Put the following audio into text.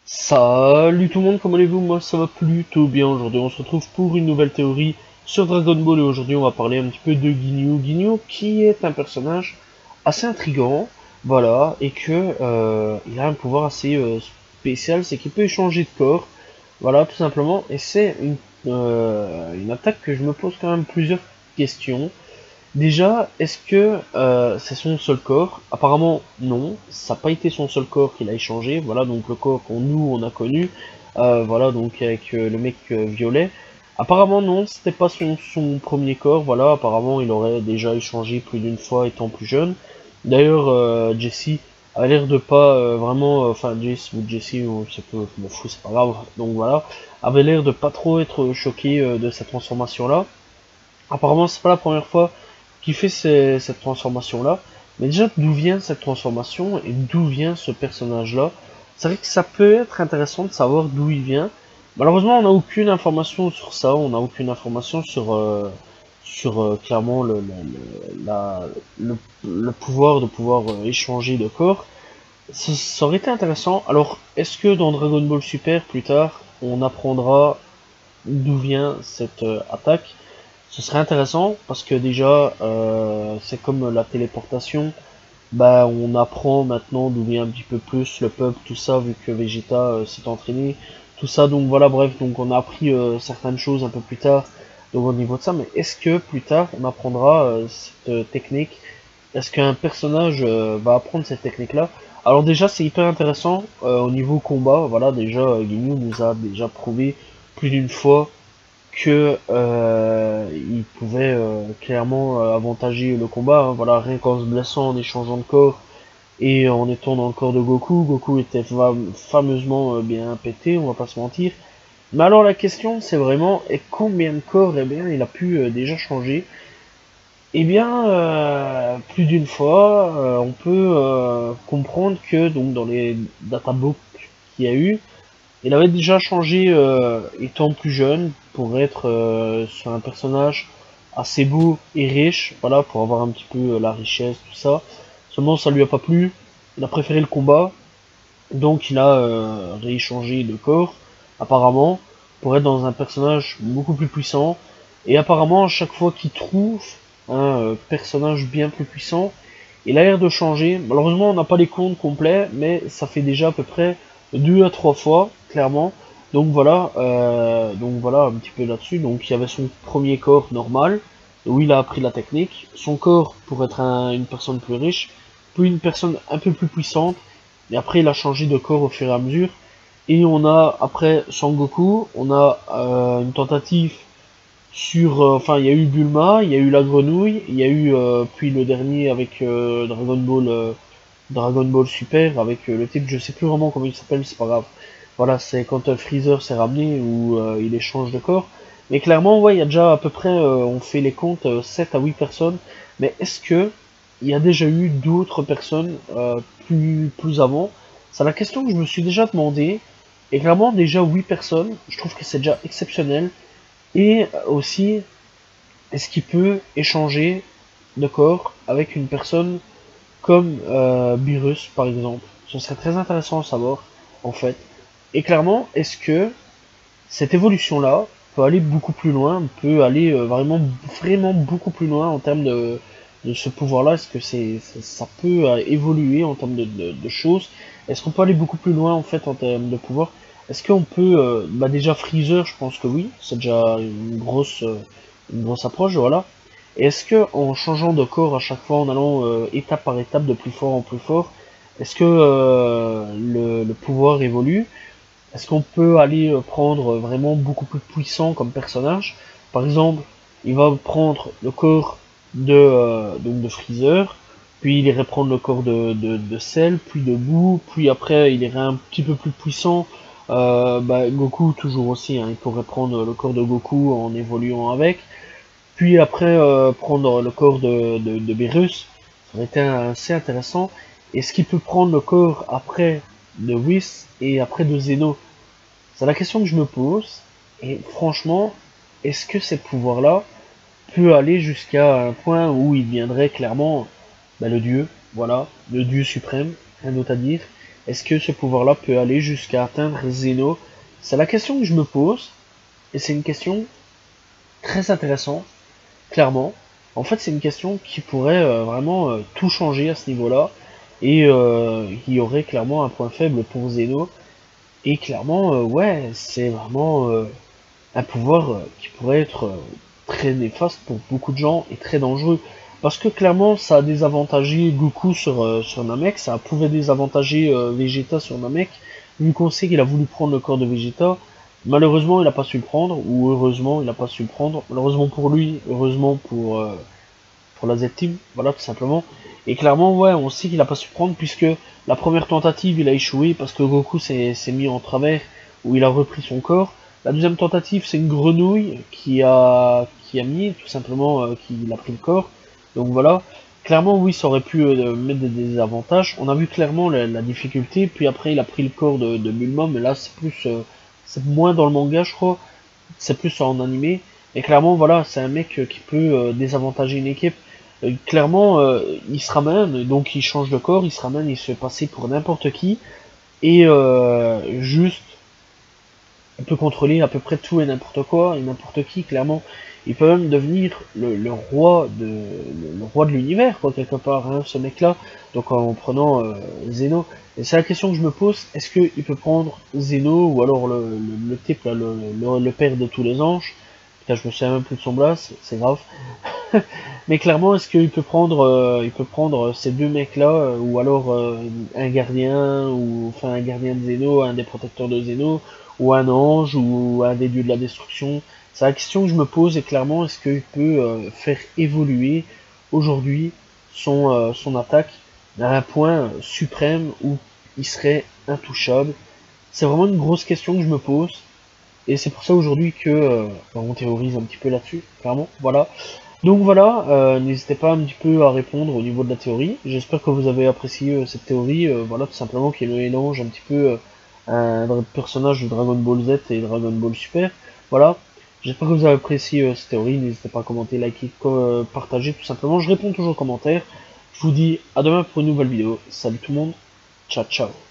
Salut tout le monde, comment allez-vous? Moi ça va plutôt bien aujourd'hui. On se retrouve pour une nouvelle théorie sur Dragon Ball et aujourd'hui on va parler un petit peu de Ginyu. Ginyu qui est un personnage assez intriguant, voilà, et que il a un pouvoir assez spécial, c'est qu'il peut échanger de corps, voilà, tout simplement. Et c'est une attaque que je me pose quand même plusieurs questions. Déjà, est-ce que c'est son seul corps? Apparemment, non. Ça n'a pas été son seul corps qu'il a échangé. Voilà, donc le corps qu'on nous on a connu. Voilà, donc avec le mec violet. Apparemment, non, c'était pas son premier corps. Voilà, apparemment, il aurait déjà échangé plus d'une fois étant plus jeune. D'ailleurs, Jesse a l'air de pas vraiment, enfin Jess ou Jesse, ou c'est peu, je m'en fous, c'est pas grave. Donc voilà, avait l'air de pas trop être choqué de cette transformation-là. Apparemment, c'est pas la première fois qu'il fait cette transformation-là. Mais déjà, d'où vient cette transformation et d'où vient ce personnage-là? C'est vrai que ça peut être intéressant de savoir d'où il vient. Malheureusement, on n'a aucune information sur ça. On n'a aucune information sur clairement le pouvoir de pouvoir échanger de corps. Ça aurait été intéressant. Alors, est-ce que dans Dragon Ball Super, plus tard, on apprendra d'où vient cette attaque? Ce serait intéressant parce que déjà, c'est comme la téléportation. Bah, on apprend maintenant d'où vient un petit peu plus le peuple, tout ça, vu que Vegeta s'est entraîné, tout ça. Donc voilà, bref, donc on a appris certaines choses un peu plus tard. Donc au niveau de ça, mais est-ce que plus tard on apprendra cette technique? Est-ce qu'un personnage va apprendre cette technique-là? Alors déjà, c'est hyper intéressant au niveau combat. Voilà, déjà, Ginyu nous a déjà prouvé plus d'une fois que il pouvait clairement avantager le combat, hein. Voilà, rien qu'en se blessant, en échangeant de corps et en étant dans le corps de Goku. Goku était fameusement bien pété, on va pas se mentir. Mais alors la question c'est vraiment et combien de corps eh bien il a pu déjà changer? Eh bien plus d'une fois, on peut comprendre que donc dans les databooks qu'il y a eu, il avait déjà changé étant plus jeune pour être sur un personnage assez beau et riche, voilà, pour avoir un petit peu la richesse, tout ça. Seulement ça lui a pas plu, il a préféré le combat, donc il a rééchangé de corps, apparemment, pour être dans un personnage beaucoup plus puissant. Et apparemment, à chaque fois qu'il trouve un personnage bien plus puissant, il a l'air de changer. Malheureusement, on n'a pas les comptes complets, mais ça fait déjà à peu près 2 à 3 fois, clairement. Donc voilà un petit peu là-dessus. Donc il y avait son premier corps normal, où il a appris la technique. Son corps pour être une personne plus riche, puis une personne un peu plus puissante. Et après, il a changé de corps au fur et à mesure. Et on a, après Sangoku, on a une tentative sur, enfin, il y a eu Bulma, il y a eu la grenouille, il y a eu, puis le dernier avec Dragon Ball Super, avec le type, je sais plus vraiment comment il s'appelle, c'est pas grave. Voilà, c'est quand Freezer s'est ramené où il échange de corps. Mais clairement, ouais, il y a déjà à peu près, on fait les comptes, 7 à 8 personnes. Mais est-ce que il y a déjà eu d'autres personnes plus avant? C'est la question que je me suis déjà demandé. Et clairement, déjà 8 personnes, je trouve que c'est déjà exceptionnel. Et aussi, est-ce qu'il peut échanger de corps avec une personne comme Beerus, par exemple? Ce serait très intéressant à savoir, en fait. Et clairement, est-ce que cette évolution-là peut aller beaucoup plus loin, peut aller vraiment beaucoup plus loin en termes de ce pouvoir-là? Est-ce que ça peut évoluer en termes de choses? Est-ce qu'on peut aller beaucoup plus loin en fait en termes de pouvoir? Est-ce qu'on peut, bah déjà Freezer, je pense que oui, c'est déjà une grosse approche, voilà. Et est-ce que en changeant de corps à chaque fois, en allant étape par étape de plus fort en plus fort, est-ce que le pouvoir évolue? Est-ce qu'on peut aller prendre vraiment beaucoup plus puissant comme personnage? Par exemple, il va prendre le corps donc de Freezer, puis il irait prendre le corps de Cell, puis de Boo, puis après il irait un petit peu plus puissant. Bah, Goku toujours aussi, hein, il pourrait prendre le corps de Goku en évoluant avec, puis après prendre le corps de Beerus. Ça aurait été assez intéressant. Est-ce qu'il peut prendre le corps après de Whis et après de Zeno? C'est la question que je me pose, et franchement, est-ce que ces pouvoirs-là peut aller jusqu'à un point où il deviendrait clairement bah, le dieu, voilà, le dieu suprême, rien d'autre à dire. est-ce que ce pouvoir-là peut aller jusqu'à atteindre Zeno? C'est la question que je me pose, et c'est une question très intéressante, clairement. En fait, c'est une question qui pourrait vraiment tout changer à ce niveau-là, et il y aurait clairement un point faible pour Zeno, et clairement, ouais, c'est vraiment un pouvoir qui pourrait être très néfaste pour beaucoup de gens et très dangereux. Parce que clairement, ça a désavantagé Goku sur Namek, ça pouvait désavantager Vegeta sur Namek, vu qu'on sait qu'il a voulu prendre le corps de Vegeta. Malheureusement, il n'a pas su le prendre, ou heureusement, il n'a pas su le prendre. Malheureusement pour lui, heureusement pour la Z-Team, voilà, tout simplement. Et clairement, ouais, on sait qu'il a pas su prendre, puisque la première tentative, il a échoué, parce que Goku s'est mis en travers, où il a repris son corps. La deuxième tentative, c'est une grenouille qui a mis, tout simplement, qu'il a pris le corps. Donc voilà. Clairement, oui, ça aurait pu mettre des désavantages. On a vu clairement la difficulté, puis après, il a pris le corps de Bulma, mais là, c'est plus, c'est moins dans le manga, je crois. C'est plus en animé. Et clairement, voilà, c'est un mec qui peut désavantager une équipe. Clairement, il se ramène, donc il change de corps, il se ramène, il se fait passer pour n'importe qui, et juste, il peut contrôler à peu près tout et n'importe quoi, et n'importe qui, clairement. Il peut même devenir le roi le roi de l'univers, quoi, quelque part, hein, ce mec-là, donc en prenant Zeno. Et c'est la question que je me pose, est-ce qu'il peut prendre Zeno, ou alors le type, là, le père de tous les anges? Putain, je me souviens même plus de son blast, c'est grave. Mais clairement, est-ce qu'il peut prendre ces deux mecs-là, ou alors un gardien, ou enfin un gardien de Zeno, un des protecteurs de Zeno, ou un ange, ou un des dieux de la destruction? C'est la question que je me pose, et clairement, est-ce qu'il peut faire évoluer aujourd'hui son attaque à un point suprême où il serait intouchable? C'est vraiment une grosse question que je me pose, et c'est pour ça aujourd'hui que on théorise un petit peu là-dessus, clairement, voilà. Donc voilà, n'hésitez pas un petit peu à répondre au niveau de la théorie. J'espère que vous avez apprécié cette théorie, voilà, tout simplement, qui est le mélange un petit peu un personnage de Dragon Ball Z et Dragon Ball Super. Voilà, j'espère que vous avez apprécié cette théorie. N'hésitez pas à commenter, liker, partager, tout simplement. Je réponds toujours aux commentaires. Je vous dis à demain pour une nouvelle vidéo. Salut tout le monde, ciao ciao.